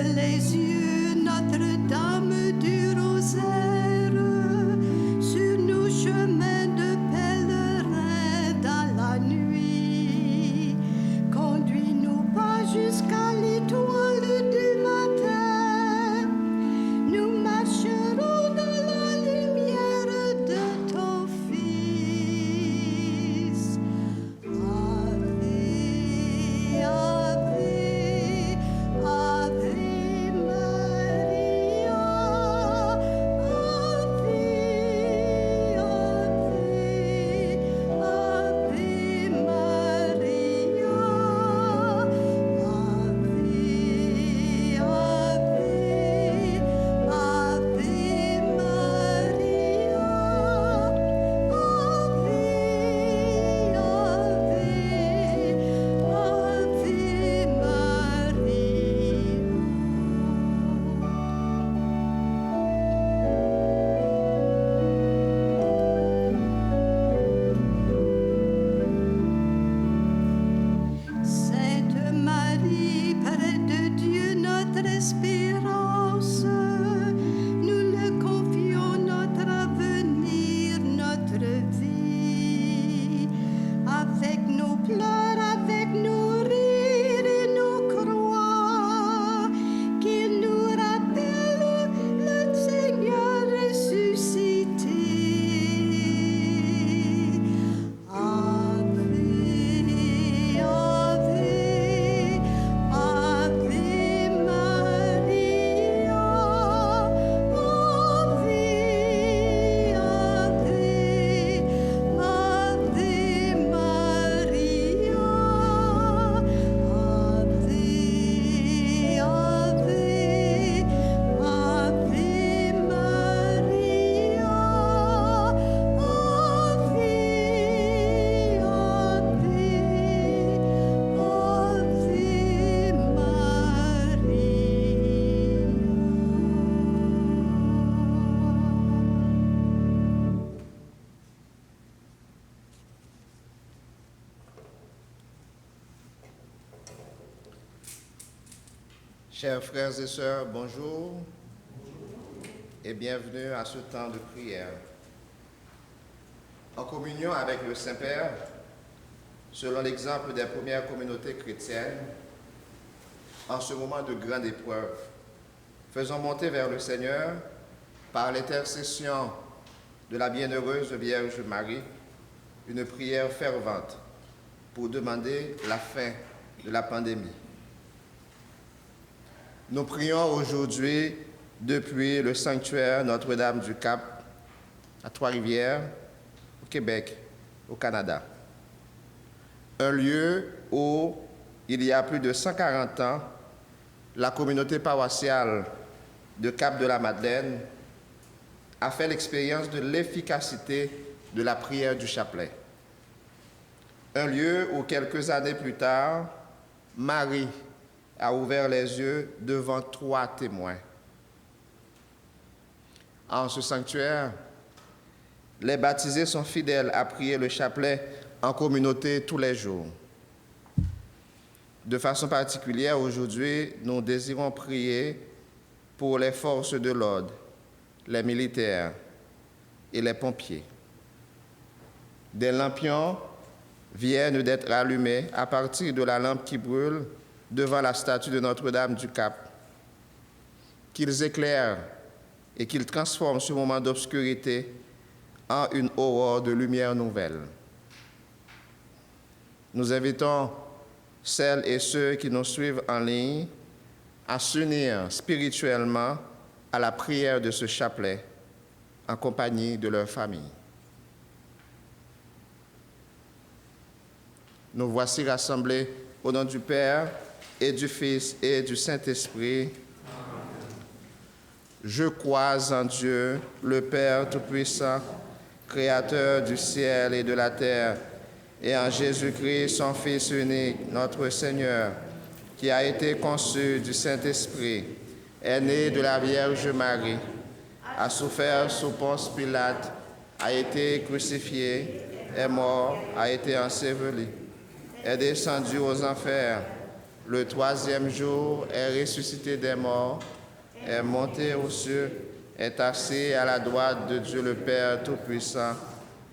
les yeux, Notre-Dame du Rosaire, sur nos chemins de pèlerins dans la nuit. Conduis-nous pas jusqu'à l'étoile du matin. Nous marcherons dans la lumière de ton Fils. Ave, Ave, Ave Maria. Ave, Ave, Ave Maria. Sainte Marie, près de Dieu, notre espérance, nous le confions notre avenir, notre vie. Avec nos pleurs, avec nos rires et nos croix, qu'il nous rappelle le Seigneur ressuscité. Ave, Ave, Ave Maria. Ave, Ave, Ave Maria. Chers frères et sœurs, bonjour et bienvenue à ce temps de prière. En communion avec le Saint-Père, selon l'exemple des premières communautés chrétiennes, en ce moment de grande épreuve, faisons monter vers le Seigneur, par l'intercession de la bienheureuse Vierge Marie, une prière fervente pour demander la fin de la pandémie. Nous prions aujourd'hui depuis le sanctuaire Notre-Dame du Cap à Trois-Rivières, au Québec, au Canada. Un lieu où, il y a plus de 140 ans, la communauté paroissiale de Cap-de-la-Madeleine a fait l'expérience de l'efficacité de la prière du chapelet. Un lieu où, quelques années plus tard, Marie a ouvert les yeux devant 3 témoins. En ce sanctuaire, les baptisés sont fidèles à prier le chapelet en communauté tous les jours. De façon particulière, aujourd'hui, nous désirons prier pour les forces de l'ordre, les militaires et les pompiers. Des lampions viennent d'être allumés à partir de la lampe qui brûle devant la statue de Notre-Dame du Cap. Qu'ils éclairent et qu'ils transforment ce moment d'obscurité en une aurore de lumière nouvelle. Nous invitons celles et ceux qui nous suivent en ligne à s'unir spirituellement à la prière de ce chapelet en compagnie de leur famille. Nous voici rassemblés au nom du Père et du Fils et du Saint-Esprit. Je crois en Dieu, le Père Tout-Puissant, Créateur du ciel et de la terre, et en Jésus-Christ, son Fils unique, notre Seigneur, qui a été conçu du Saint-Esprit, est né de la Vierge Marie, a souffert sous Ponce Pilate, a été crucifié, est mort, a été enseveli, est descendu aux enfers, Le troisième jour est ressuscité des morts, est monté aux cieux, est assis à la droite de Dieu le Père Tout-Puissant,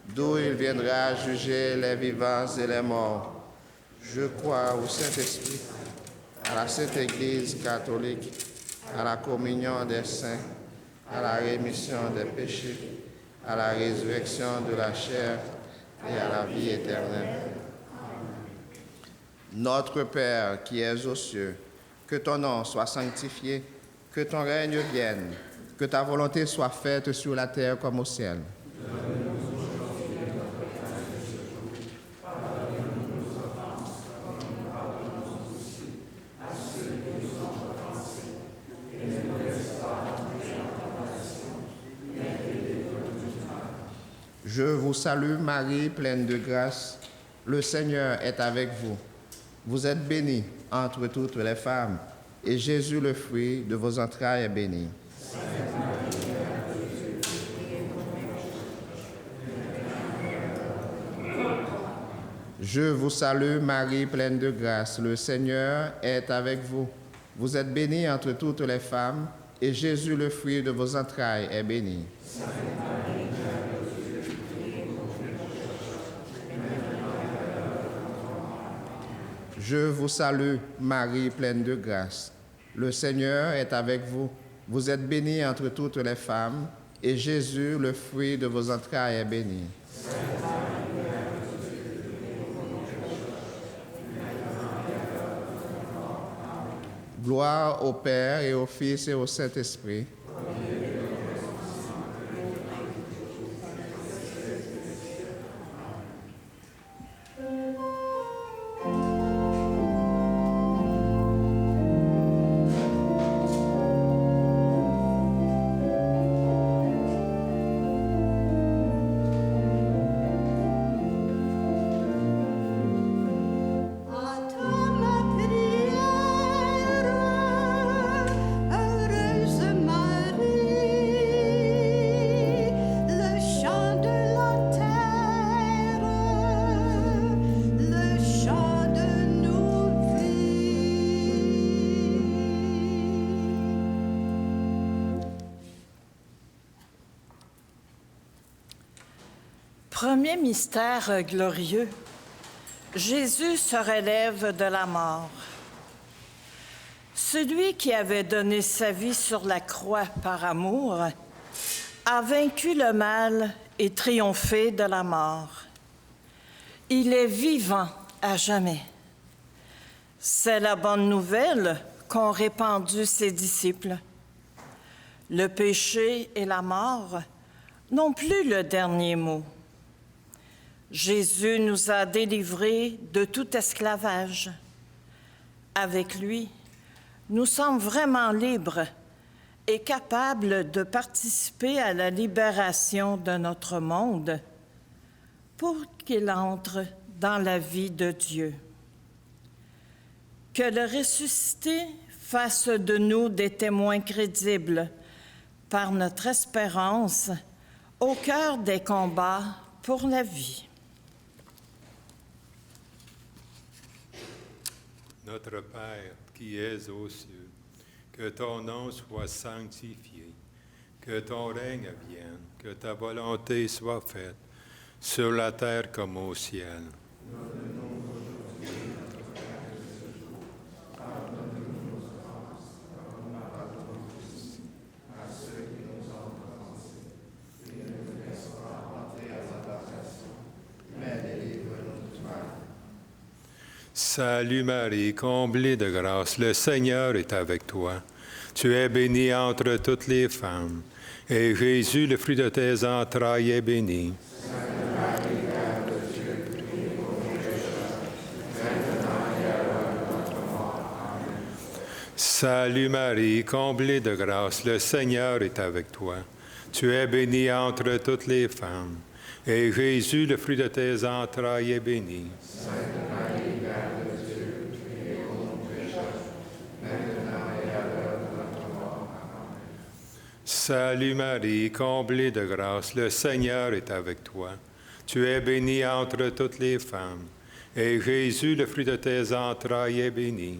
d'où il viendra juger les vivants et les morts. Je crois au Saint-Esprit, à la Sainte Église catholique, à la communion des saints, à la rémission des péchés, à la résurrection de la chair et à la vie éternelle. Notre Père qui es aux cieux, que ton nom soit sanctifié, que ton règne vienne, que ta volonté soit faite sur la terre comme au ciel. Je vous salue Marie, pleine de grâce. Le Seigneur est avec vous. Vous êtes bénie entre toutes les femmes, et Jésus, le fruit de vos entrailles, est béni. Je vous salue Marie, pleine de grâce. Le Seigneur est avec vous. Vous êtes bénie entre toutes les femmes, et Jésus, le fruit de vos entrailles, est béni. Je vous salue, Marie, pleine de grâce. Le Seigneur est avec vous. Vous êtes bénie entre toutes les femmes, et Jésus, le fruit de vos entrailles, est béni. Gloire au Père et au Fils et au Saint-Esprit. Premier mystère glorieux, Jésus se relève de la mort. Celui qui avait donné sa vie sur la croix par amour a vaincu le mal et triomphé de la mort. Il est vivant à jamais. C'est la bonne nouvelle qu'ont répandue ses disciples. Le péché et la mort n'ont plus le dernier mot. Jésus nous a délivrés de tout esclavage. Avec lui, nous sommes vraiment libres et capables de participer à la libération de notre monde pour qu'il entre dans la vie de Dieu. Que le ressuscité fasse de nous des témoins crédibles par notre espérance au cœur des combats pour la vie. Notre Père qui es aux cieux, que ton nom soit sanctifié, que ton règne vienne, que ta volonté soit faite, sur la terre comme au ciel. Salut Marie, comblée de grâce, le Seigneur est avec toi. Tu es bénie entre toutes les femmes, et Jésus, le fruit de tes entrailles, est béni. Salut Marie, comblée de grâce, le Seigneur est avec toi. Tu es bénie entre toutes les femmes, et Jésus, le fruit de tes entrailles, est béni. Salut Marie, comblée de grâce, le Seigneur est avec toi. Tu es bénie entre toutes les femmes, et Jésus, le fruit de tes entrailles, est béni.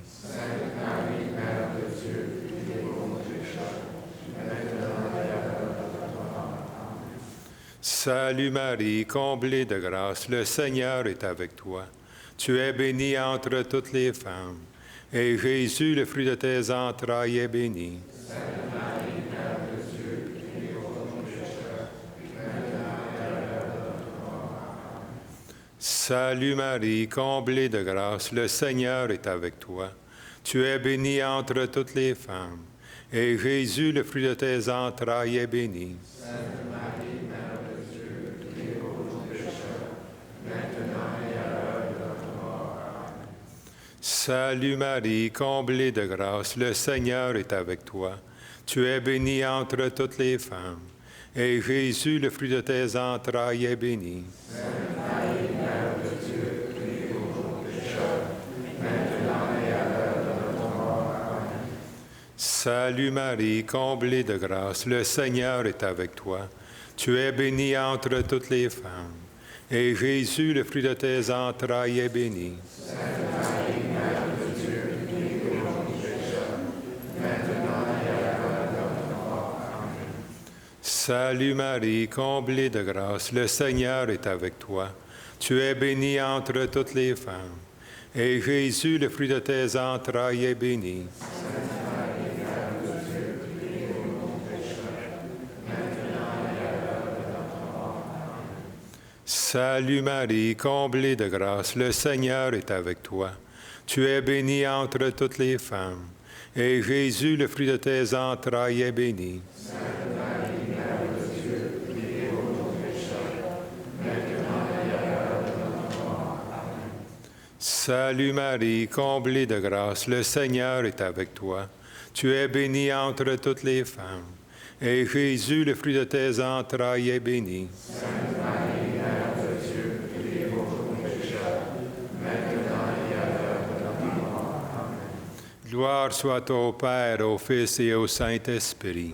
Salut Marie, comblée de grâce, le Seigneur est avec toi. Tu es bénie entre toutes les femmes, et Jésus, le fruit de tes entrailles, est béni. Salut Marie, comblée de grâce, le Seigneur est avec toi. Tu es bénie entre toutes les femmes, et Jésus, le fruit de tes entrailles, est béni. Salut Marie, comblée de grâce, le Seigneur est avec toi. Tu es bénie entre toutes les femmes, et Jésus, le fruit de tes entrailles, est béni. Salut Marie, comblée de grâce, le Seigneur est avec toi. Tu es bénie entre toutes les femmes, et Jésus, le fruit de tes entrailles, est béni. Salut Marie, comblée de grâce, le Seigneur est avec toi. Tu es bénie entre toutes les femmes, et Jésus, le fruit de tes entrailles, est béni. Salut Marie, comblée de grâce, le Seigneur est avec toi. Tu es bénie entre toutes les femmes, et Jésus, le fruit de tes entrailles, est béni. Salut Marie, comblée de grâce, le Seigneur est avec toi. Tu es bénie entre toutes les femmes, et Jésus, le fruit de tes entrailles, est béni. Gloire soit au Père, au Fils et au Saint-Esprit.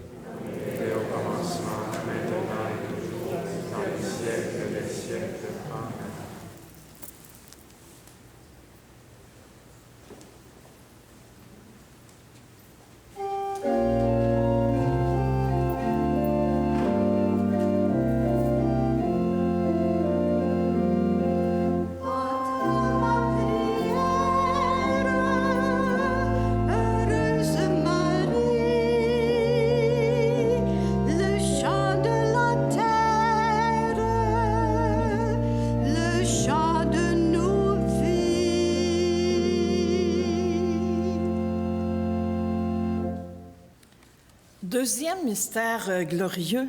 Deuxième mystère glorieux,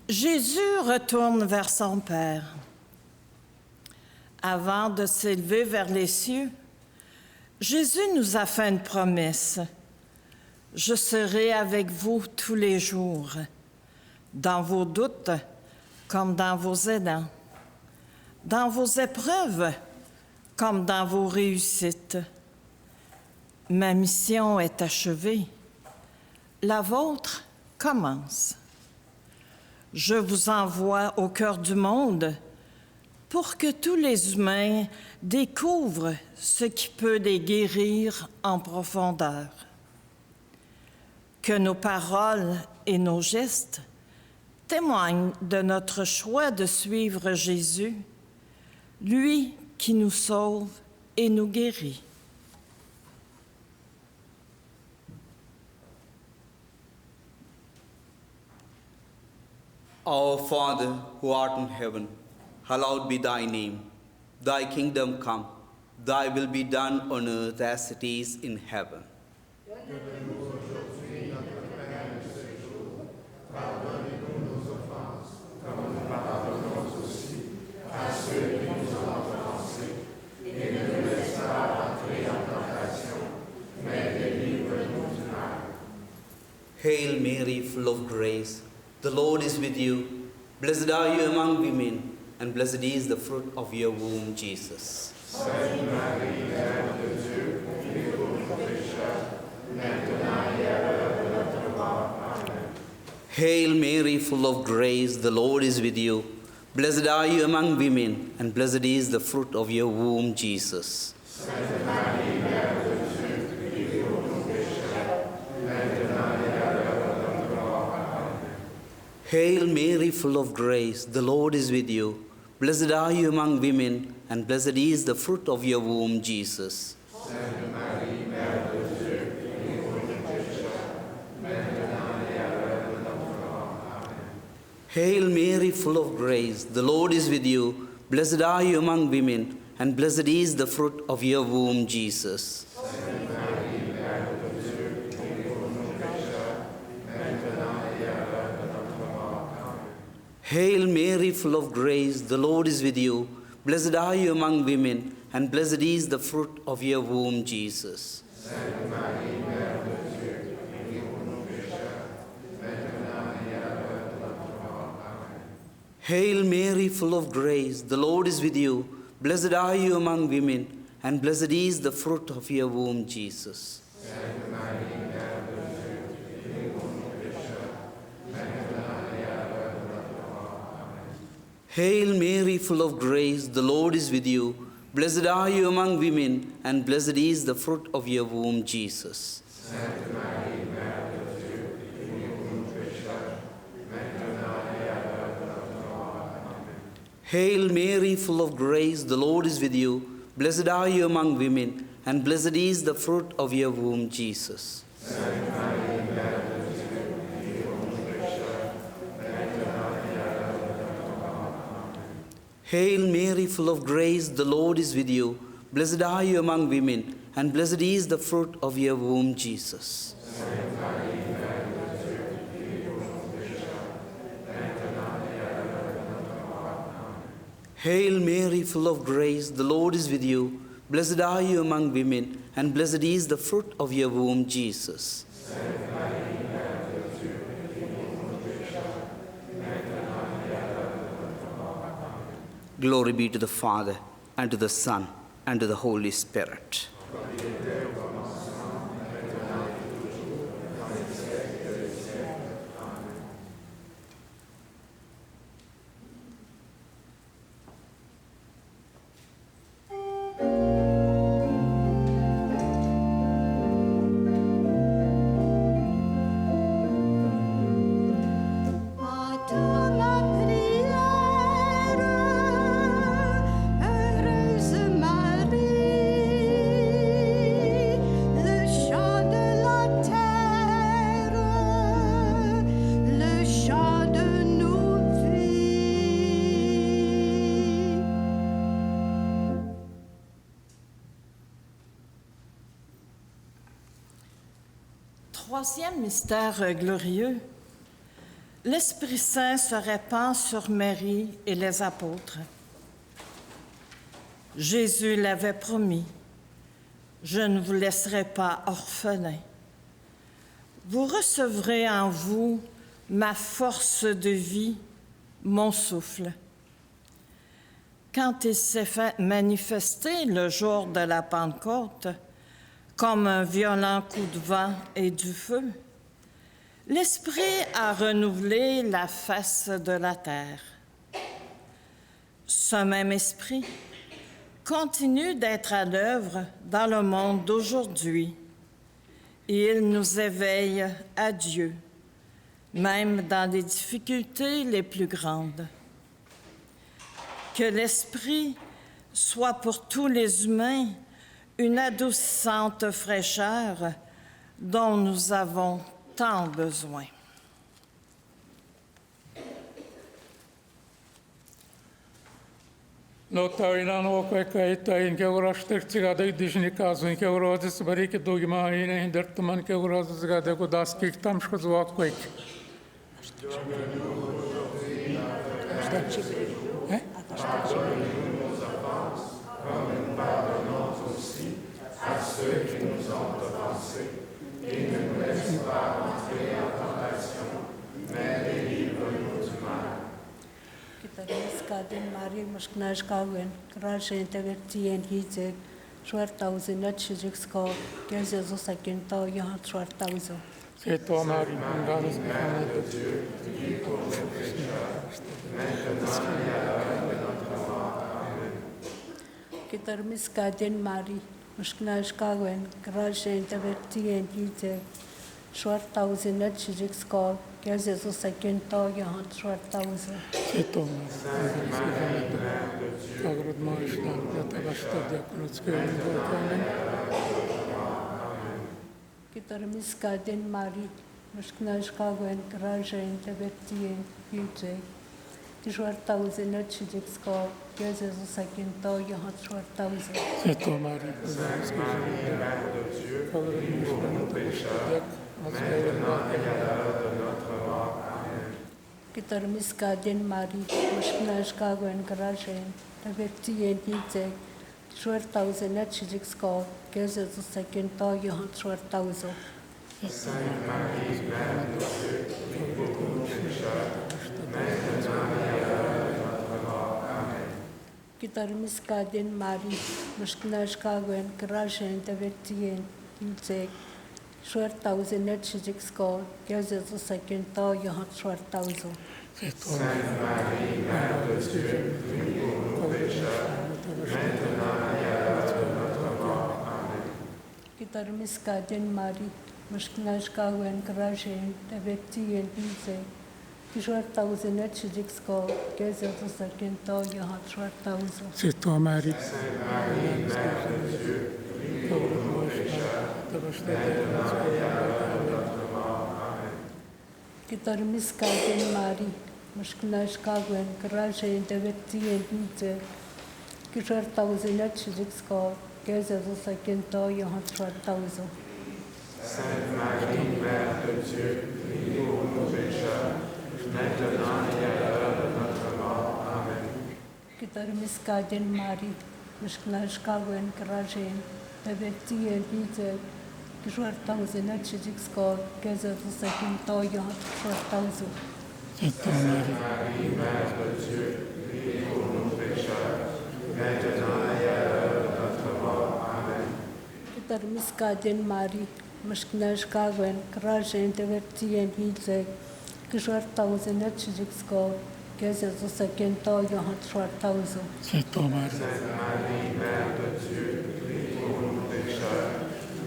Jésus retourne vers son Père. Avant de s'élever vers les cieux, Jésus nous a fait une promesse. « Je serai avec vous tous les jours, dans vos doutes comme dans vos aidants, dans vos épreuves comme dans vos réussites. Ma mission est achevée. La vôtre commence. Je vous envoie au cœur du monde pour que tous les humains découvrent ce qui peut les guérir en profondeur. Que nos paroles et nos gestes témoignent de notre choix de suivre Jésus, lui qui nous sauve et nous guérit. Our Father, who art in heaven, hallowed be thy name. Thy kingdom come, thy will be done on earth as it is in heaven. Hail Mary, full of grace, the Lord is with you. Blessed are you among women, and blessed is the fruit of your womb, Jesus. Sainte Marie, Mère de Dieu, prie pour nous pécheurs, maintenant et à l'heure de notre mort. Amen. Hail Mary, full of grace, the Lord is with you. Blessed are you among women, and blessed is the fruit of your womb, Jesus. Hail Mary, full of grace, the Lord is with you. Blessed are you among women, and blessed is the fruit of your womb, Jesus. Hail Mary, full of grace, the Lord is with you. Blessed are you among women, and blessed is the fruit of your womb, Jesus. Hail Mary, full of grace, the Lord is with you. Blessed are you among women, and blessed is the fruit of your womb, Jesus. Hail Mary, full of grace, the Lord is with you. Blessed are you among women, and blessed is the fruit of your womb, Jesus. Hail Mary, full of grace, the Lord is with you. Blessed are you among women, and blessed is the fruit of your womb, Jesus. Hail Mary, full of grace, the Lord is with you. Blessed are you among women, and blessed is the fruit of your womb, Jesus. Hail Mary, full of grace, the Lord is with you. Blessed are you among women, and blessed is the fruit of your womb, Jesus. Hail Mary, full of grace, the Lord is with you. Blessed are you among women, and blessed is the fruit of your womb, Jesus. Glory be to the Father, and to the Son, and to the Holy Spirit. Troisième mystère glorieux, l'Esprit Saint se répand sur Marie et les apôtres. Jésus l'avait promis, « Je ne vous laisserai pas orphelins. Vous recevrez en vous ma force de vie, mon souffle. » Quand il s'est fait manifester le jour de la Pentecôte, comme un violent coup de vent et du feu, l'Esprit a renouvelé la face de la terre. Ce même Esprit continue d'être à l'œuvre dans le monde d'aujourd'hui et il nous éveille à Dieu, même dans les difficultés les plus grandes. Que l'Esprit soit pour tous les humains une adoucissante fraîcheur dont nous avons tant besoin. Lottainan okaitain keurastirtsiga dishnikazun keurazis barike dogmaine hindertman keurazisga de godaskik tamshkazwakwek. Ceux qui nous ont offensés, et ne nous laisse pas entrer en tentation, mais délivre-nous du mal. Kitariskadin Marie Musknashkawen, Krashin Tavertien Hizek, 2000 Chiziksko, Gerzezusakin Toyan 2000. C'est toi, Marie, grâce de Dieu, Kitarmis Kadin Mari, Mushknash Kawen, Grashen Taverti and Yite, short thousand at Shijikskov, Gazezo second tog, Yahan short thousand. c'est toi, Kagrad Maishtan, Yatavashta, Diakonotske, Amen. Kitarmis Kadin Mari, Mushknash Kawen, Grashen Taverti and Yite, short thousand at Shijikskov, Gazezo second tog, Yahan short thousand. C'est toi, Marie, grâce de Dieu, Kagrad Maishtan, Kitarmis Kadin Mari, Mushknash Kawen, Grashen, Taverti and Yite, short thousand at Shijikskov, Gazezo second tog, Yahan short thousand. Kitarmis Kadin Mari, Mushknash Kawen, Grashen, Taverti and Yite, short thousand at Shijikskov, Gazezo second tog, Yahan short thousand. C'est toi, Marie, Mère de Dieu, prie pour nous pécheurs, maintenant et à l'heure de notre mort. Amen. Kitarmis Kadin Mari, Mushknash Kawen, Grashen, Taverti and Yite, short thousand at Shijikskov, Gazezo second tog, Yahan short thousand. C'est toi, Marie, Mère de Dieu, prie pour nous pécheurs, maintenant et à l'heure de notre mort. Amen. Kitarmis Kadin Mari, Mushknash Kawen, Grashen, Taverti and Yite, short thousand at Shijikskov, Gazezo second tog, Yahan short thousand. Sainte Marie, Mère de Dieu, prie pour nous pécheurs, maintenant et à l'heure de notre mort. Amen. Kitarmis Kadin Mari, Mushknash Kawen, Grashen, Taverti and Yite, short thousand at Shijikskov, Gazezo second tog, Yahan short thousand. c'est toi, Marie, Marie, Mère de Dieu, prie pour nous pécheurs, maintenant et à l'heure de notre mort. Amen. Kitarmis Kadin Mari, Mushknash Kawen, Grashen, Taverti and Yite, short thousand at Shijikskov, Gazezo second tog, Yahan short thousand. c'est toi, Marie, Marie, Mère de Dieu, prie pour nous pécheurs,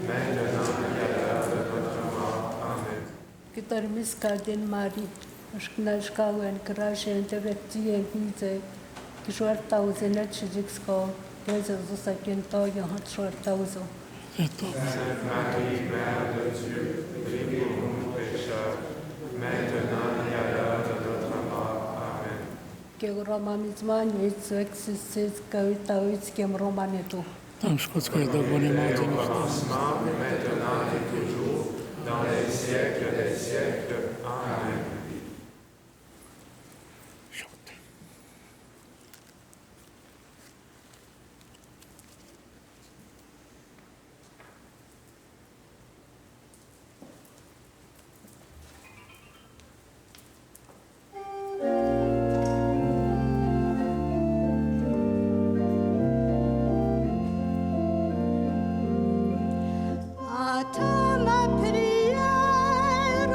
maintenant et à l'heure de notre mort. Amen. Kitarmis Kadin Mari, Mushknash Kawen, Grashen, Taverti and Yite, short thousand at Shijikskov, Gazezo second tog, Yahan short thousand. c'est toi, Marie, Mère de Dieu, prie pour nous pécheurs, maintenant et à l'heure de notre mort. Amen. Kegramamizman, Yitsuexis, Kavitawits, Kemromanetu. Tam Szkockiej do Bonimodzy, Commencement, maintenant et toujours, dans les siècles des siècles. Amen. Attends ma prière,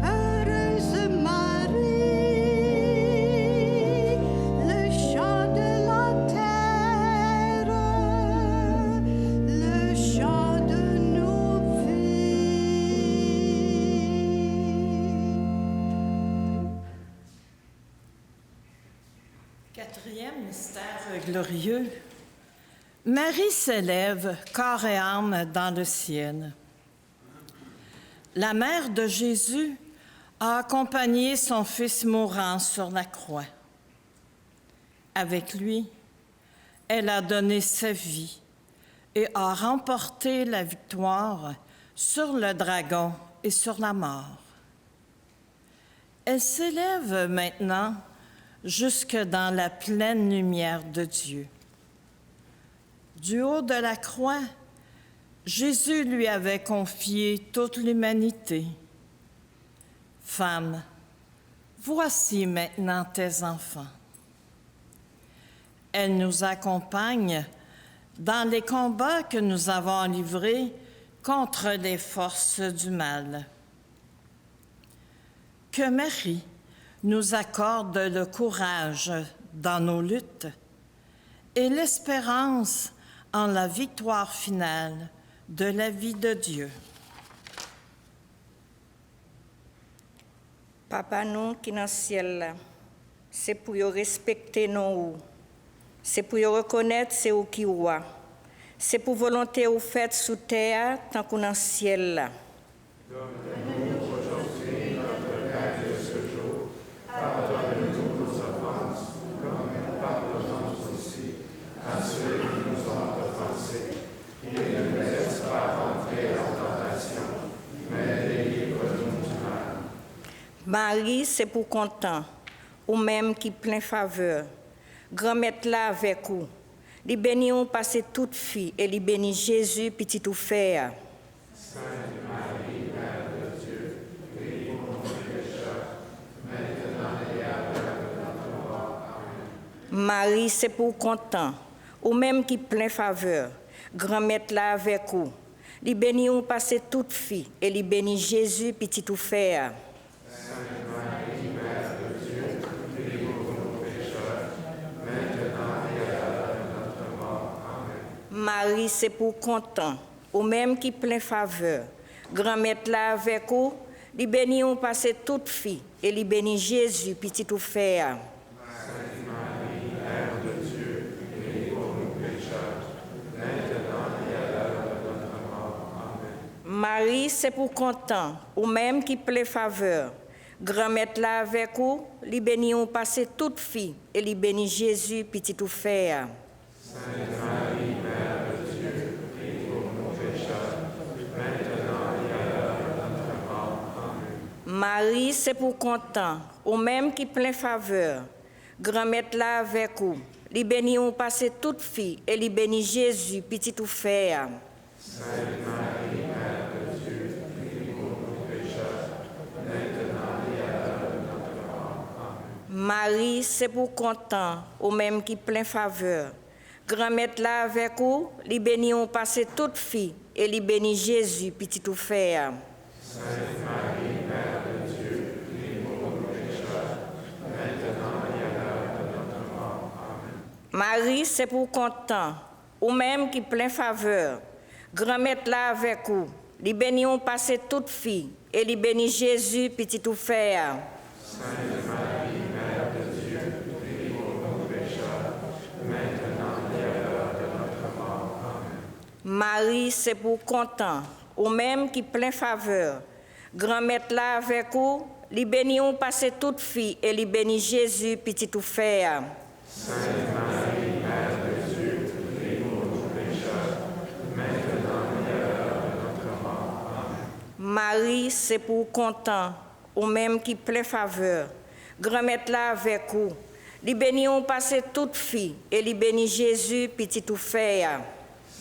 heureuse Marie, le chant de la terre, le chant de nos vies. Quatrième mystère glorieux. Marie s'élève, corps et âme, dans le ciel. La mère de Jésus a accompagné son fils mourant sur la croix. Avec lui, elle a donné sa vie et a remporté la victoire sur le dragon et sur la mort. Elle s'élève maintenant jusque dans la pleine lumière de Dieu. Du haut de la croix, Jésus lui avait confié toute l'humanité. Femme, voici maintenant tes enfants. Elle nous accompagne dans les combats que nous avons livrés contre les forces du mal. Que Marie nous accorde le courage dans nos luttes et l'espérance en la victoire finale de la vie de Dieu. Papa nous qui dans le ciel, c'est pour yo respecter nous, c'est pour yo reconnaître c'est où qui roi, c'est pour volonté ou faite sous terre tant qu'on dans le ciel. Donne-nous aujourd'hui notre pain de ce jour. Pardonne-nous nos offenses, comme nous pardonnons aussi à ceux qui nous ont offensés. Et ne nous laisse pas entrer en tentation, mais délivre-nous du mal. Marie, c'est pour content, ou même qui plein faveur. Grand-mère là avec vous. Li béni ou passer toute fille et li béni Jésus petit ou frère. Sainte Marie, Mère de Dieu, prie pour nos pécheurs, maintenant et à l'heure de notre mort. Amen. Marie, c'est pour content, ou même qui plein faveur. Grand-mère là avec vous. Li béni ou passer toute fille et li béni Jésus petit ou frère. Sainte Marie, Mère de Dieu, prie pour nos pécheurs, maintenant et à l'heure de notre mort. Amen. Marie, c'est pour content, ou même qui plein faveur. Grand-mère là avec vous, li béni ou passer toute fille et li béni Jésus petit ou frère. Sainte Marie, Mère de Dieu, prie pour nos pécheurs, maintenant et à l'heure de notre mort. Amen. Marie, c'est pour content, ou même qui plein faveur. Grand-mère là avec vous, li béni ou passer toute fille et li béni Jésus petit ou frère. Sainte Marie, Mère de Dieu, prie pour nos pécheurs, maintenant et à l'heure de notre mort. Amen. Marie, c'est pour content, ou même qui plein faveur. Grand-mère là avec vous, li béni ou passer toute fille et li béni Jésus petit ou frère. Sainte Marie, Mère de Dieu, prie pour nos pécheurs, maintenant et à l'heure de notre mort. Amen. Marie, c'est pour content, ou même qui plein faveur. Grand-mère là avec vous, li béni ou passer toute fille et li béni Jésus petit ou frère. Sainte Marie, Mère de Dieu, prie pour nos pécheurs, maintenant et à l'heure de notre mort. Amen. Marie, c'est pour content, ou même qui plein faveur. Grand-mère là avec vous, li béni ou passer toute fille et li béni Jésus petit ou frère. Sainte Marie, Mère de Dieu, prie pour nos pécheurs, maintenant et à l'heure de notre mort. Amen. Marie, c'est pour content, ou même qui plein faveur. Grand-mère là avec vous, li béni ou passer toute fille et li béni Jésus petit ou frère. Sainte Marie, Mère de Dieu, prie pour nos pécheurs, maintenant et à l'heure de notre mort. Amen. Marie, c'est pour content, ou même qui plein faveur. Grand-mère là avec vous, li béni ou passer toute fille et li béni Jésus petit ou frère.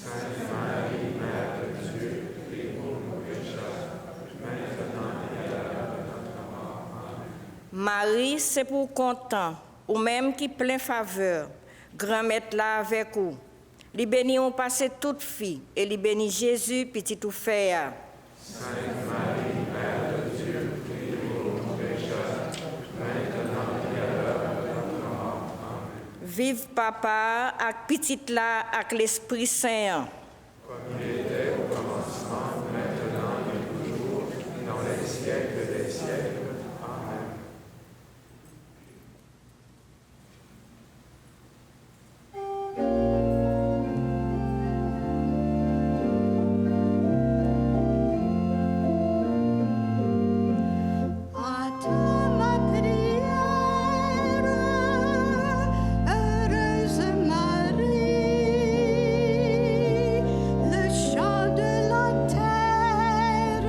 Sainte Marie, Mère de Dieu, prie pour nos pécheurs, maintenant et à l'heure de notre mort. Amen. Marie, c'est pour content, ou même qui plein faveur. Grand-mère là avec vous, li béni ou passer toute fille et li béni Jésus petit ou frère. Sainte Marie, Mère de Dieu, prie pour nos pécheurs, maintenant et à l'heure de notre mort. Amen. Vive papa ak petite là ak l'Esprit Saint. Comme il était au commencement, maintenant et toujours, dans les siècles des siècles. Amen. À toi ma prière, heureuse Marie, le chant de la terre,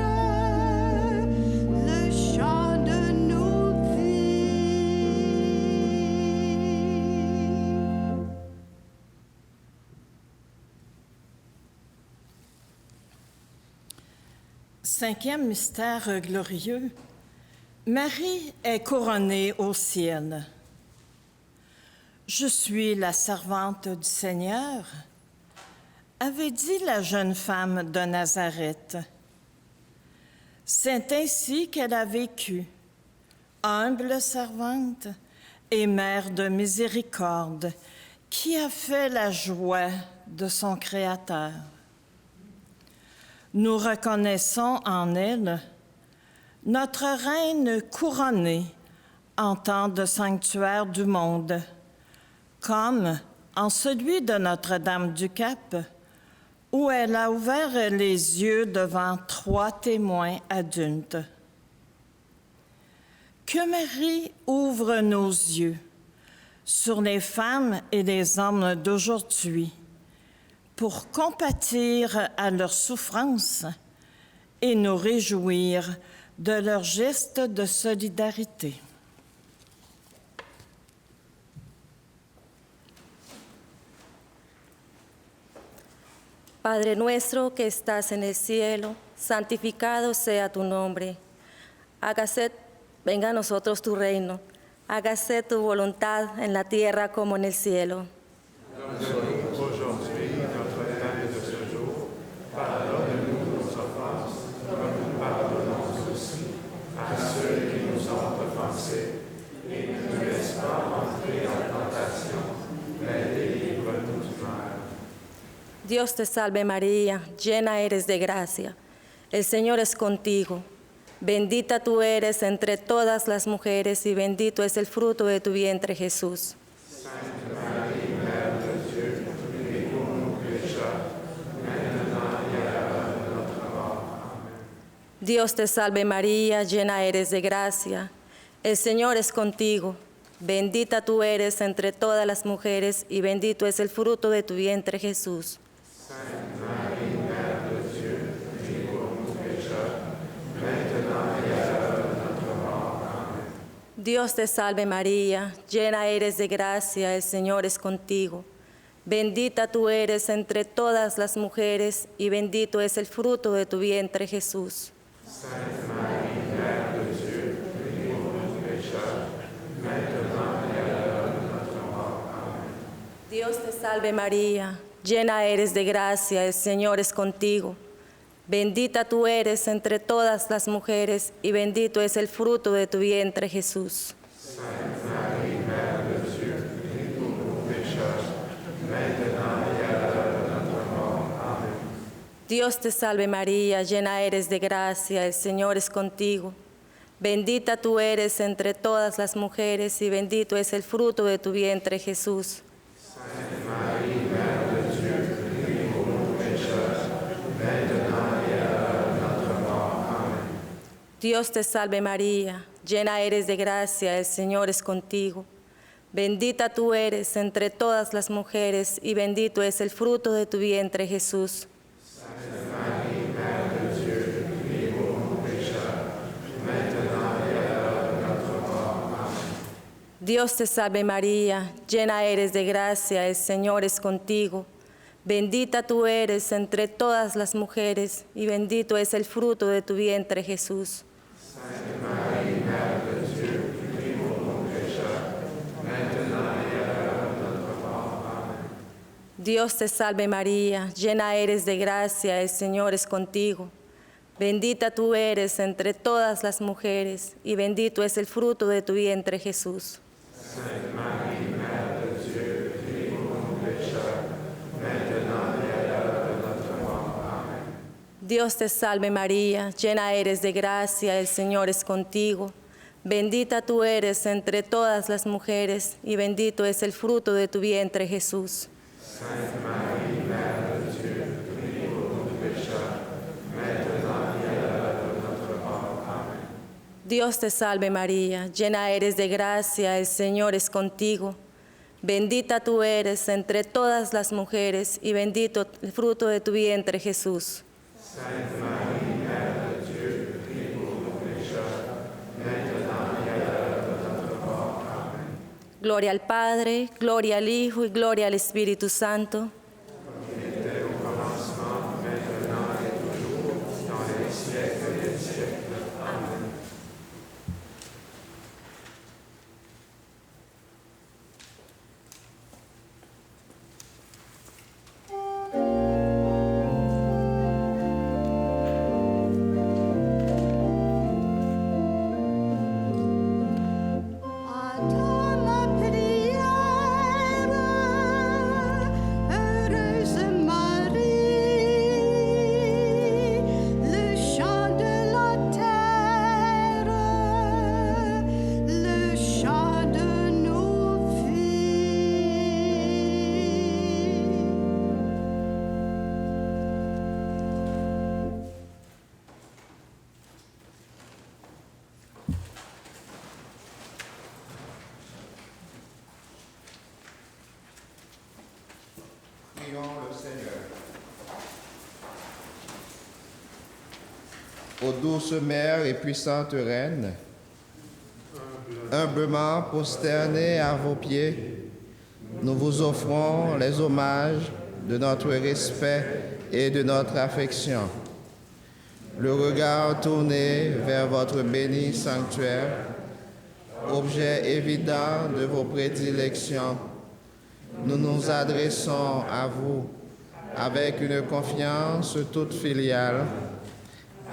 le chant de nos vies. Cinquième mystère glorieux, Marie est couronnée au ciel. Je suis la servante du Seigneur. avait dit la jeune femme de Nazareth. C'est ainsi qu'elle a vécu, humble servante et mère de miséricorde, qui a fait la joie de son Créateur. Nous reconnaissons en elle notre reine couronnée en temps de sanctuaire du monde, comme en celui de Notre-Dame du Cap, où elle a ouvert les yeux devant 3 témoins adultes. Que Marie ouvre nos yeux sur les femmes et les hommes d'aujourd'hui pour compatir à leurs souffrances et nous réjouir de leurs gestes de solidarité. Padre nuestro que estás en el cielo, santificado sea tu nombre. Venga a nosotros tu reino. Hágase tu voluntad en la tierra como en el cielo. Donne-nous aujourd'hui notre pain de ce jour. Pardonne-nous nos offenses, comme nous pardonnons aussi à ceux qui nous ont offensés. Et ne nous laisse pas entrer en tentation, mais délivre-nous du mal. Dios te salve María, llena eres de gracia. El Señor es contigo. Bendita tú eres entre todas las mujeres y bendito es el fruto de tu vientre, Jesús. Sainte Marie, Mère de Dieu, prie pour nous pécheurs, maintenant et à l'heure de notre mort. Amen. Dios te salve María, llena eres de gracia. El Señor es contigo. Bendita tú eres entre todas las mujeres y bendito es el fruto de tu vientre, Jesús. Sainte Marie, Mère de Dieu, prie pour nous pécheurs, maintenant et à l'heure de notre mort. Amen. Dios te salve María, llena eres de gracia, el Señor es contigo. Bendita tú eres entre todas las mujeres y bendito es el fruto de tu vientre, Jesús. Sainte Marie, Mère de Dieu, prie pour nous pécheurs, maintenant et à l'heure de notre mort. Amen. Dios te salve María, llena eres de gracia, el Señor es contigo. Bendita tú eres entre todas las mujeres y bendito es el fruto de tu vientre, Jesús. Sainte Marie, Mère de Dieu, prie pour nous pécheurs, maintenant et à l'heure de notre mort. Amen. Dios te salve María, llena eres de gracia, el Señor es contigo. Bendita tú eres entre todas las mujeres y bendito es el fruto de tu vientre, Jesús. Sainte Marie, Mère de Dieu, prie pour nous pécheurs, maintenant et à l'heure de notre mort. Amen. Dios te salve María, llena eres de gracia, el Señor es contigo. Bendita tú eres entre todas las mujeres y bendito es el fruto de tu vientre, Jesús. Sainte Marie, Mère de Dieu, prie pour nous pécheurs, maintenant et à l'heure de notre mort. Amen. Dios te salve María, llena eres de gracia, el Señor es contigo. Bendita tú eres entre todas las mujeres y bendito es el fruto de tu vientre, Jesús. Sainte Marie, Mère de Dieu, prie pour nous pécheurs, maintenant et à l'heure de notre mort. Amen. Dios te salve María, llena eres de gracia, el Señor es contigo. Bendita tú eres entre todas las mujeres y bendito es el fruto de tu vientre, Jesús. Sainte Marie, Mère de Dieu, prie pour nous pécheurs, maintenant et à l'heure de notre mort. Amen. Dios te salve María, llena eres de gracia, el Señor es contigo. Bendita tú eres entre todas las mujeres y bendito es el fruto de tu vientre, Jesús. Sainte Marie, Mère de Dieu, prie pour nous pécheurs, maintenant et à l'heure de notre mort. Amen. Dios te salve María, llena eres de gracia, el Señor es contigo. Bendita tú eres entre todas las mujeres y bendito el fruto de tu vientre, Jesús. Sainte Marie, Mère de Dieu, prie pour nous pécheurs, maintenant et à l'heure de notre mort. Amen. Gloria al Padre, gloria al Hijo y gloria al Espíritu Santo. Comme il était au commencement, maintenant et toujours, dans les siècles des siècles. Amen. Seigneur. Ô douce mère et puissante reine, humblement prosternés à vos pieds, nous vous offrons les hommages de notre respect et de notre affection. Le regard tourné vers votre béni sanctuaire, objet évident de vos prédilections, nous nous adressons à vous avec une confiance toute filiale,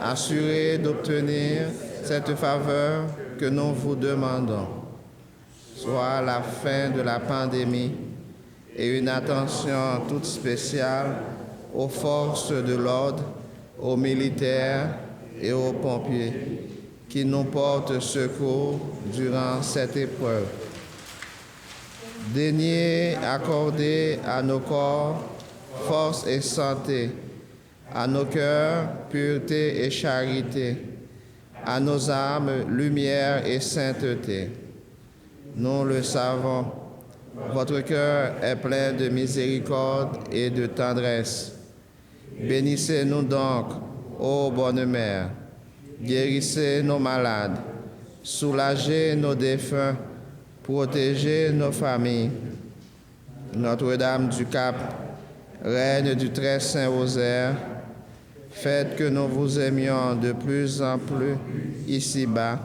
assurés d'obtenir cette faveur que nous vous demandons, soit la fin de la pandémie et une attention toute spéciale aux forces de l'ordre, aux militaires et aux pompiers qui nous portent secours durant cette épreuve. Daignez accorder à nos corps force et santé, à nos cœurs pureté et charité, à nos âmes lumière et sainteté. Nous le savons, votre cœur est plein de miséricorde et de tendresse. Bénissez-nous donc, ô bonne mère, guérissez nos malades, soulagez nos défunts, protégez nos familles. Notre-Dame du Cap, Reine du très saint rosaire, faites que nous vous aimions de plus en plus ici-bas,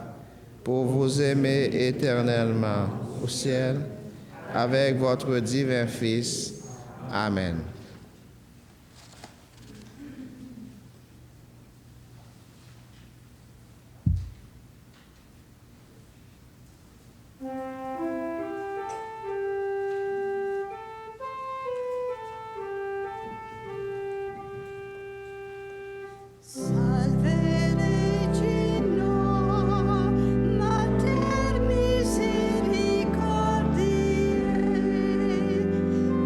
pour vous aimer éternellement au ciel, avec votre divin Fils. Amen. Salve Regina, Mater misericordiae,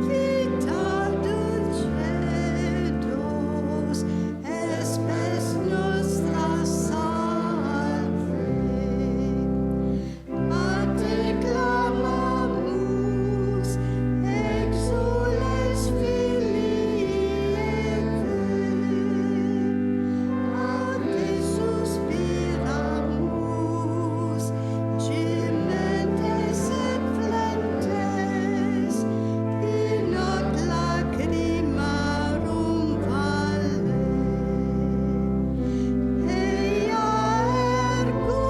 vita dulcedos, espes nostra salve. A te clamamus, exules filii Eve. A te suspiramus, gementes et flentes, in hoc lacrimarum valle. Ea ergo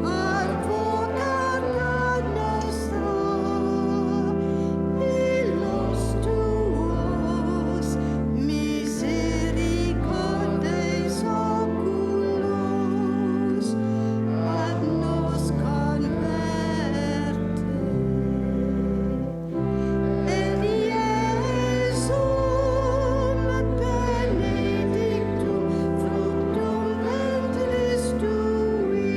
advocata nostra, illos tuos misericordes oculos ad nos converte. Et Iesum benedictum fructum ventris tui,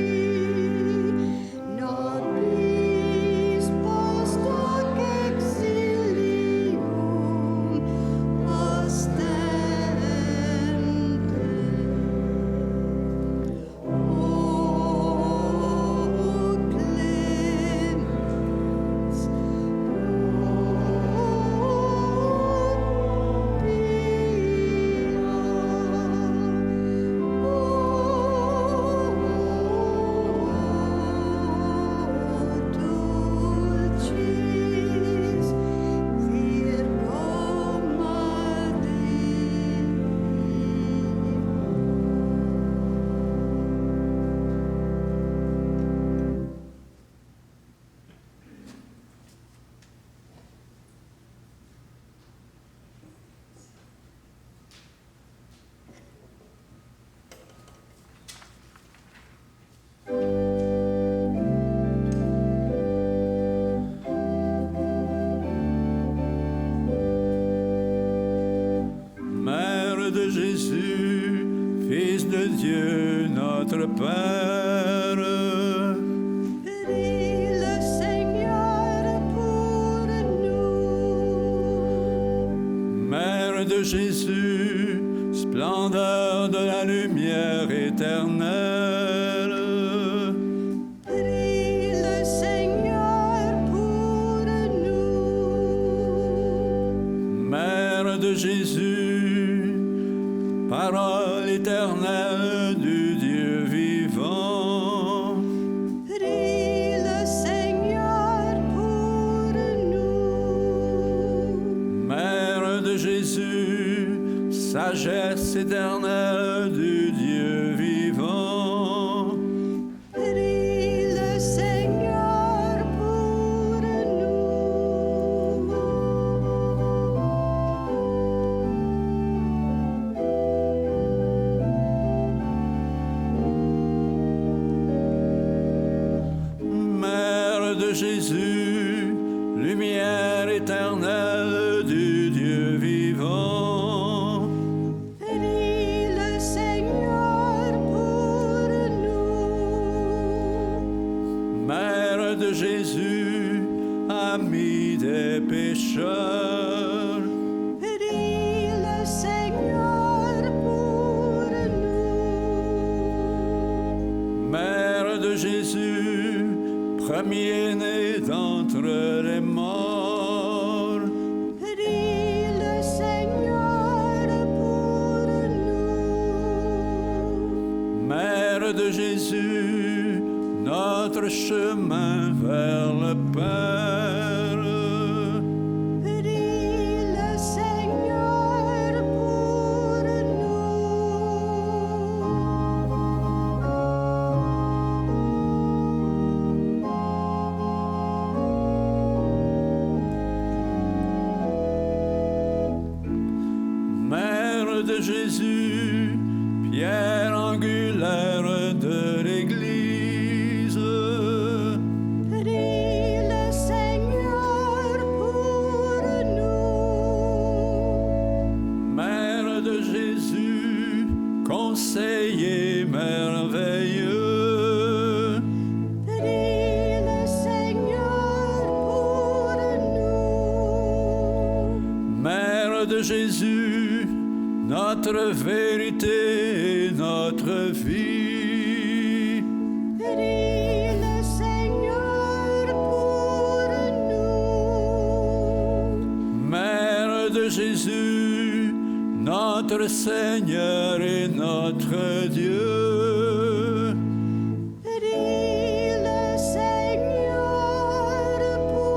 nobis post hoc exilium ostende. O clemens, dulcis Virgo Mère de Jésus, Fils de Dieu, notre Père. Prie le Seigneur pour nous. Mère de Jésus, splendeur de la lumière éternelle. Prie le Seigneur pour nous. Mère grâce éternelle du Dieu vivant. Prie le Seigneur pour Mère de Jésus, lumière éternelle du Dieu vivant. Prie le Seigneur pour nous. Mère de Jésus, ami des pécheurs. Prie le Seigneur pour nous. Mère de Jésus, premier-né d'entre les morts. Prie le Seigneur pour nous. Mère de Jésus, notre chemin vers le Père. Prie le Seigneur pour Mère de Jésus, pierre angulaire de l'Église. Prie le Seigneur pour nous. Mère de Jésus, conseiller merveilleux. Prie le Seigneur pour nous. Mère de Jésus, notre vérité et notre vie. Prie le Seigneur pour nous. Mère de Jésus, notre Seigneur et notre Dieu. Prie le Seigneur pour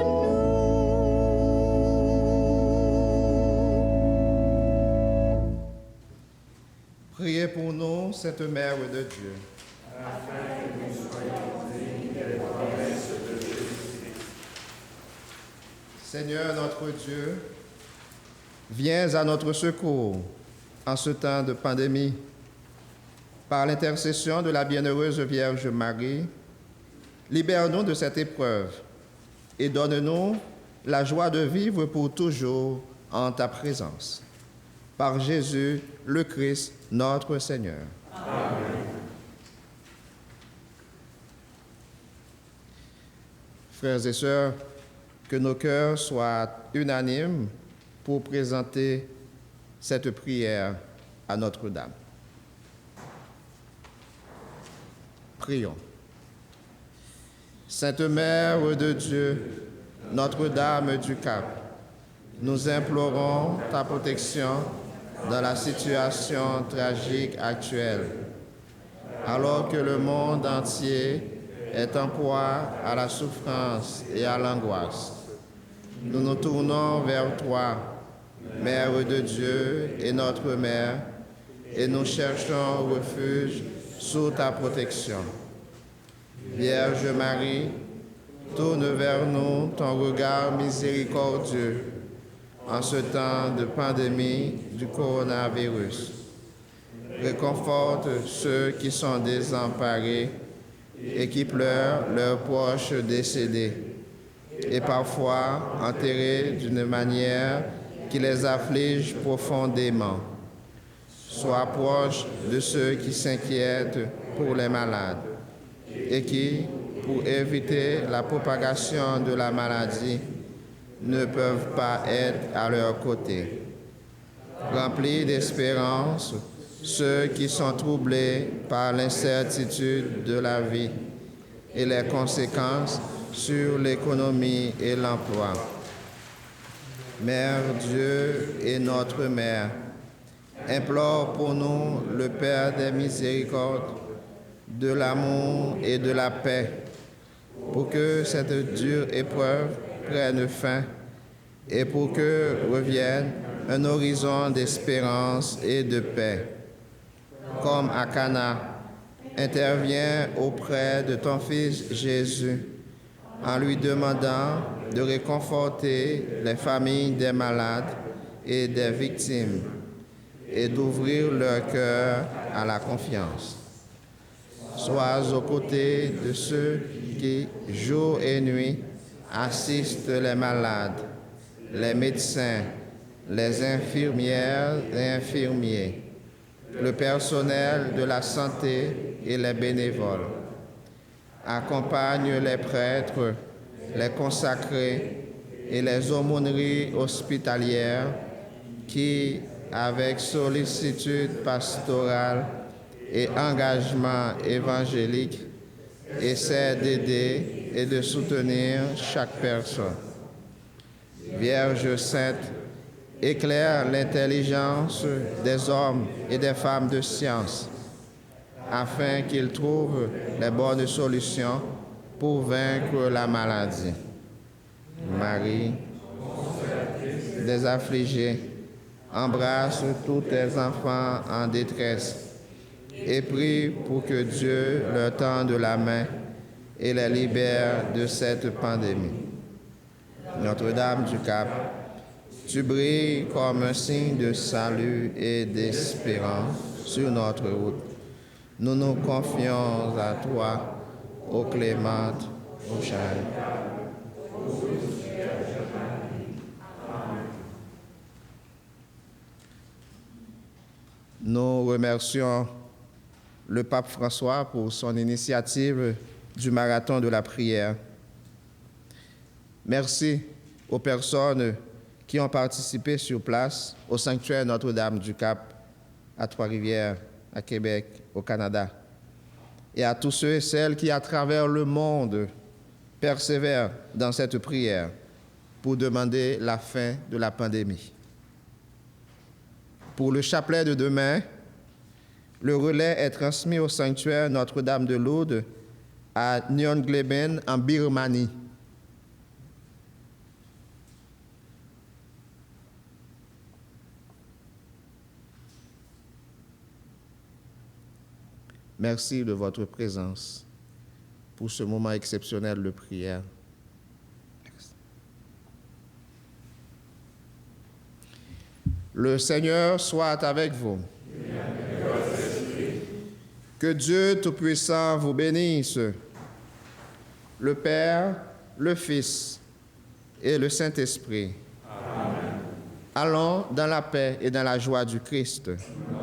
nous. Priez pour nous, Sainte Mère de Dieu. Seigneur notre Dieu, viens à notre secours en ce temps de pandémie. Par l'intercession de la bienheureuse Vierge Marie, libère-nous de cette épreuve et donne-nous la joie de vivre pour toujours en ta présence. Par Jésus, le Christ, notre Seigneur. Amen. Frères et sœurs, que nos cœurs soient unanimes pour présenter cette prière à Notre-Dame. Prions. Sainte Mère de Dieu, Notre-Dame du Cap, nous implorons ta protection dans la situation tragique actuelle, alors que le monde entier est en proie à la souffrance et à l'angoisse. Nous nous tournons vers toi, Mère de Dieu et notre Mère, et nous cherchons refuge sous ta protection. Vierge Marie, tourne vers nous ton regard miséricordieux en ce temps de pandémie du coronavirus. Réconforte ceux qui sont désemparés et qui pleurent leurs proches décédés et parfois enterrés d'une manière qui les afflige profondément. Sois proche de ceux qui s'inquiètent pour les malades et qui, pour éviter la propagation de la maladie, ne peuvent pas être à leur côté. Remplis d'espérance ceux qui sont troublés par l'incertitude de la vie et les conséquences sur l'économie et l'emploi. Mère Dieu et notre Mère, implore pour nous le Père des miséricordes, de l'amour et de la paix, pour que cette dure épreuve prenne fin et pour que revienne un horizon d'espérance et de paix. Comme à Cana, interviens auprès de ton Fils Jésus en lui demandant de réconforter les familles des malades et des victimes et d'ouvrir leur cœur à la confiance. Sois aux côtés de ceux qui, jour et nuit, assistent les malades, les médecins, les infirmières et infirmiers, le personnel de la santé et les bénévoles. Accompagne les prêtres, les consacrés et les aumôneries hospitalières qui, avec sollicitude pastorale et engagement évangélique, essaient d'aider et de soutenir chaque personne. Vierge sainte, éclaire l'intelligence des hommes et des femmes de science, afin qu'ils trouvent les bonnes solutions pour vaincre la maladie. Marie, des affligés, embrasse tous tes enfants en détresse et prie pour que Dieu leur tende la main et les libère de cette pandémie. Notre-Dame du Cap, tu brilles comme un signe de salut et d'espérance sur notre route. Nous nous confions à toi, ô clémente, ô chère. Nous remercions le pape François pour son initiative du marathon de la prière. Merci aux personnes qui ont participé sur place au sanctuaire Notre-Dame du Cap, à Trois-Rivières, à Québec, au Canada, et à tous ceux et celles qui, à travers le monde, persévèrent dans cette prière pour demander la fin de la pandémie. Pour le chapelet de demain, le relais est transmis au sanctuaire Notre-Dame de Lourdes à Nyon-Gleben en Birmanie. Merci de votre présence pour ce moment exceptionnel de prière. Merci. Le Seigneur soit avec vous. Que Dieu Tout-Puissant vous bénisse, le Père, le Fils et le Saint-Esprit. Amen. Allons dans la paix et dans la joie du Christ. Amen.